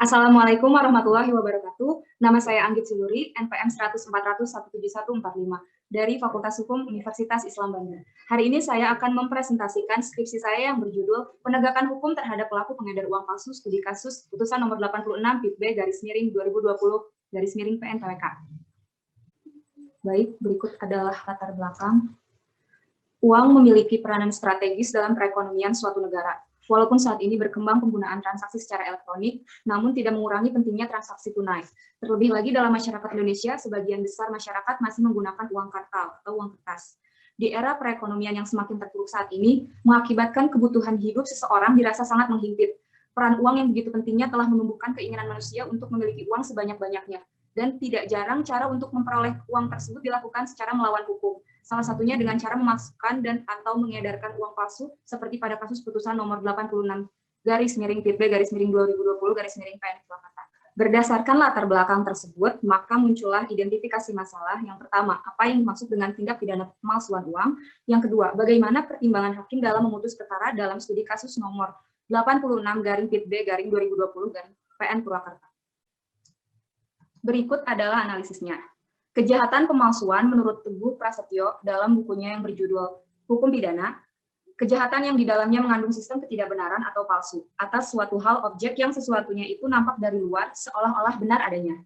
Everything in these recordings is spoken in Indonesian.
Assalamualaikum warahmatullahi wabarakatuh. Nama saya Anggit Suluri, NPM 100.400.17145 dari Fakultas Hukum Universitas Islam Bandung. Hari ini saya akan mempresentasikan skripsi saya yang berjudul Penegakan Hukum Terhadap Pelaku Pengedar Uang Palsu Studi Kasus Putusan Nomor 86 PIB/2020/PN TWK. Baik, berikut adalah latar belakang. Uang memiliki peranan strategis dalam perekonomian suatu negara. Walaupun saat ini berkembang penggunaan transaksi secara elektronik, namun tidak mengurangi pentingnya transaksi tunai. Terlebih lagi dalam masyarakat Indonesia, sebagian besar masyarakat masih menggunakan uang kartal atau uang kertas. Di era perekonomian yang semakin terpuruk saat ini, mengakibatkan kebutuhan hidup seseorang dirasa sangat menghimpit. Peran uang yang begitu pentingnya telah menumbuhkan keinginan manusia untuk memiliki uang sebanyak-banyaknya. Dan tidak jarang cara untuk memperoleh uang tersebut dilakukan secara melawan hukum. Salah satunya dengan cara memasukkan dan atau mengedarkan uang palsu seperti pada kasus putusan nomor 86/PIB/2020/PN Purwakarta. Berdasarkan latar belakang tersebut, maka muncullah identifikasi masalah. Yang pertama, apa yang dimaksud dengan tindak pidana pemalsuan uang? Yang kedua, bagaimana pertimbangan hakim dalam memutus perkara dalam studi kasus nomor 86/PIB/2020/PN Purwakarta. Berikut adalah analisisnya. Kejahatan pemalsuan menurut Teguh Prasetyo dalam bukunya yang berjudul Hukum Pidana, kejahatan yang di dalamnya mengandung sistem ketidakbenaran atau palsu atas suatu hal objek yang sesuatunya itu nampak dari luar seolah-olah benar adanya.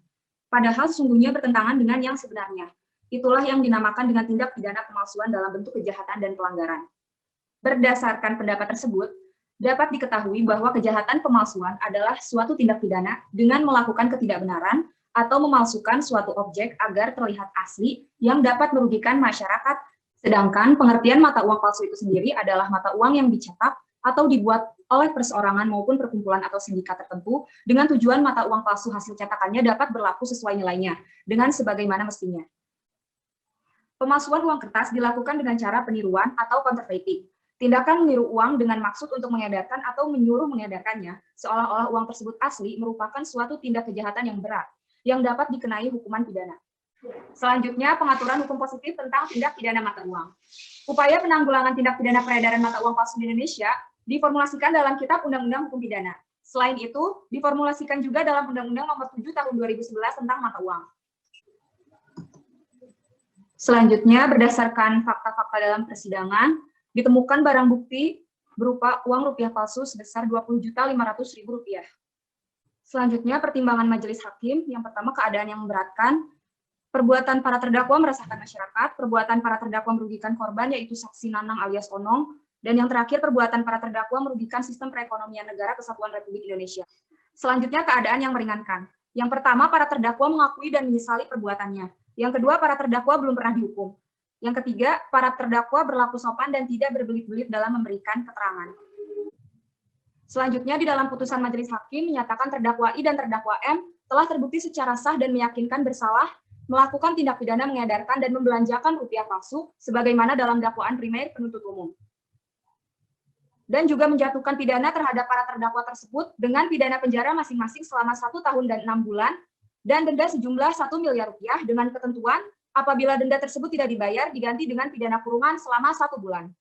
Padahal sesungguhnya bertentangan dengan yang sebenarnya. Itulah yang dinamakan dengan tindak pidana pemalsuan dalam bentuk kejahatan dan pelanggaran. Berdasarkan pendapat tersebut, dapat diketahui bahwa kejahatan pemalsuan adalah suatu tindak pidana dengan melakukan ketidakbenaran atau memalsukan suatu objek agar terlihat asli yang dapat merugikan masyarakat, sedangkan pengertian mata uang palsu itu sendiri adalah mata uang yang dicetak atau dibuat oleh perseorangan maupun perkumpulan atau sindikat tertentu dengan tujuan mata uang palsu hasil cetakannya dapat berlaku sesuai nilainya, dengan sebagaimana mestinya. Pemalsuan uang kertas dilakukan dengan cara peniruan atau counterfeiting. Tindakan meniru uang dengan maksud untuk mengedarkan atau menyuruh mengedarkannya, seolah-olah uang tersebut asli, merupakan suatu tindak kejahatan yang berat, yang dapat dikenai hukuman pidana. Selanjutnya, pengaturan hukum positif tentang tindak pidana mata uang. Upaya penanggulangan tindak pidana peredaran mata uang palsu di Indonesia diformulasikan dalam Kitab Undang-Undang Hukum Pidana. Selain itu, diformulasikan juga dalam Undang-Undang Nomor 7 Tahun 2011 tentang mata uang. Selanjutnya, berdasarkan fakta-fakta dalam persidangan, ditemukan barang bukti berupa uang rupiah palsu sebesar Rp20.500.000. Selanjutnya, pertimbangan majelis hakim. Yang pertama, keadaan yang memberatkan. Perbuatan para terdakwa meresahkan masyarakat. Perbuatan para terdakwa merugikan korban, yaitu saksi Nanang alias Onong. Dan yang terakhir, perbuatan para terdakwa merugikan sistem perekonomian negara Kesatuan Republik Indonesia. Selanjutnya, keadaan yang meringankan. Yang pertama, para terdakwa mengakui dan menyesali perbuatannya. Yang kedua, para terdakwa belum pernah dihukum. Yang ketiga, para terdakwa berlaku sopan dan tidak berbelit-belit dalam memberikan keterangan. Selanjutnya, di dalam putusan majelis hakim menyatakan terdakwa I dan terdakwa M telah terbukti secara sah dan meyakinkan bersalah melakukan tindak pidana mengedarkan dan membelanjakan rupiah palsu sebagaimana dalam dakwaan primer penuntut umum. Dan juga menjatuhkan pidana terhadap para terdakwa tersebut dengan pidana penjara masing-masing selama 1 tahun dan 6 bulan dan denda sejumlah Rp1 miliar dengan ketentuan apabila denda tersebut tidak dibayar diganti dengan pidana kurungan selama 1 bulan.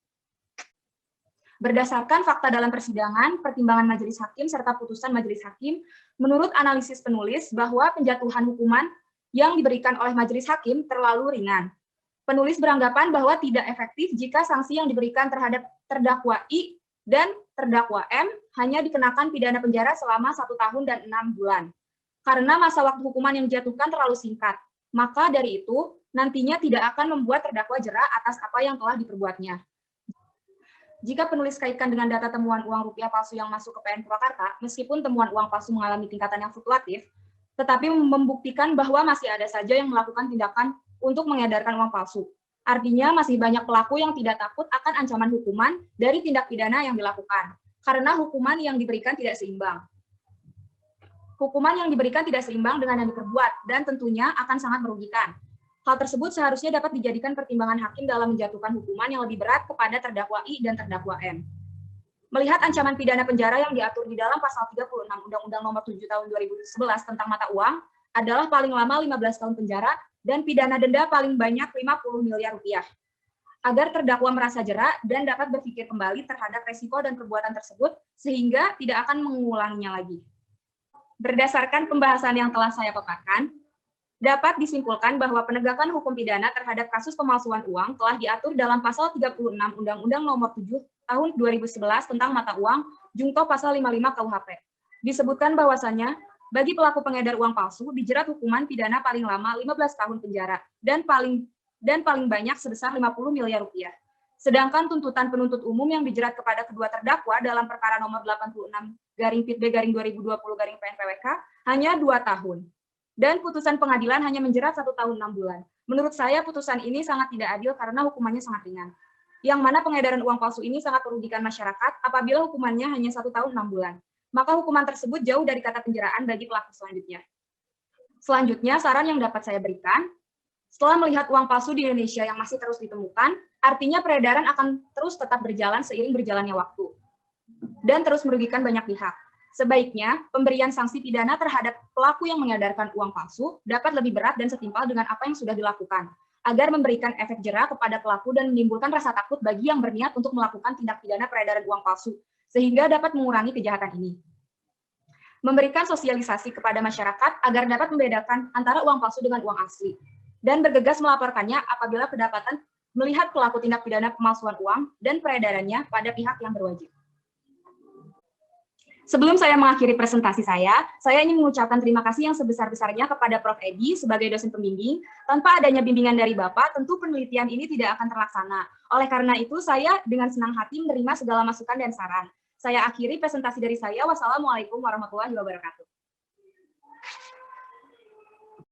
Berdasarkan fakta dalam persidangan, pertimbangan majelis hakim, serta putusan majelis hakim, menurut analisis penulis bahwa penjatuhan hukuman yang diberikan oleh majelis hakim terlalu ringan. Penulis beranggapan bahwa tidak efektif jika sanksi yang diberikan terhadap terdakwa I dan terdakwa M hanya dikenakan pidana penjara selama 1 tahun dan 6 bulan. Karena masa waktu hukuman yang dijatuhkan terlalu singkat, maka dari itu nantinya tidak akan membuat terdakwa jera atas apa yang telah diperbuatnya. Jika penulis kaitkan dengan data temuan uang rupiah palsu yang masuk ke PN Purwakarta, meskipun temuan uang palsu mengalami tingkatan yang fluktuatif, tetapi membuktikan bahwa masih ada saja yang melakukan tindakan untuk mengedarkan uang palsu. Artinya masih banyak pelaku yang tidak takut akan ancaman hukuman dari tindak pidana yang dilakukan, karena hukuman yang diberikan tidak seimbang. Hukuman yang diberikan tidak seimbang dengan yang diperbuat, dan tentunya akan sangat merugikan. Hal tersebut seharusnya dapat dijadikan pertimbangan hakim dalam menjatuhkan hukuman yang lebih berat kepada terdakwa I dan terdakwa M. Melihat ancaman pidana penjara yang diatur di dalam pasal 36 Undang-Undang Nomor 7 Tahun 2011 tentang mata uang adalah paling lama 15 tahun penjara dan pidana denda paling banyak Rp50 miliar. Agar terdakwa merasa jera dan dapat berpikir kembali terhadap resiko dan perbuatan tersebut sehingga tidak akan mengulanginya lagi. Berdasarkan pembahasan yang telah saya paparkan, dapat disimpulkan bahwa penegakan hukum pidana terhadap kasus pemalsuan uang telah diatur dalam pasal 36 Undang-Undang Nomor 7 Tahun 2011 tentang mata uang, Junto Pasal 55 KUHP. Disebutkan bahwasannya, bagi pelaku pengedar uang palsu dijerat hukuman pidana paling lama 15 tahun penjara dan paling banyak sebesar 50 miliar rupiah. Sedangkan tuntutan penuntut umum yang dijerat kepada kedua terdakwa dalam perkara nomor 86/PIT-B/2020-PN-PWK hanya 2 tahun. Dan putusan pengadilan hanya menjerat 1 tahun 6 bulan. Menurut saya putusan ini sangat tidak adil karena hukumannya sangat ringan. Yang mana pengedaran uang palsu ini sangat merugikan masyarakat apabila hukumannya hanya 1 tahun 6 bulan. Maka hukuman tersebut jauh dari kata penjaraan bagi pelaku selanjutnya. Selanjutnya, saran yang dapat saya berikan, setelah melihat uang palsu di Indonesia yang masih terus ditemukan, artinya peredaran akan terus tetap berjalan seiring berjalannya waktu dan terus merugikan banyak pihak. Sebaiknya, pemberian sanksi pidana terhadap pelaku yang mengedarkan uang palsu dapat lebih berat dan setimpal dengan apa yang sudah dilakukan, agar memberikan efek jera kepada pelaku dan menimbulkan rasa takut bagi yang berniat untuk melakukan tindak pidana peredaran uang palsu, sehingga dapat mengurangi kejahatan ini. Memberikan sosialisasi kepada masyarakat agar dapat membedakan antara uang palsu dengan uang asli, dan bergegas melaporkannya apabila kedapatan melihat pelaku tindak pidana pemalsuan uang dan peredarannya pada pihak yang berwajib. Sebelum saya mengakhiri presentasi saya ingin mengucapkan terima kasih yang sebesar-besarnya kepada Prof. Edi sebagai dosen pembimbing. Tanpa adanya bimbingan dari Bapak, tentu penelitian ini tidak akan terlaksana. Oleh karena itu, saya dengan senang hati menerima segala masukan dan saran. Saya akhiri presentasi dari saya. Wassalamualaikum warahmatullahi wabarakatuh.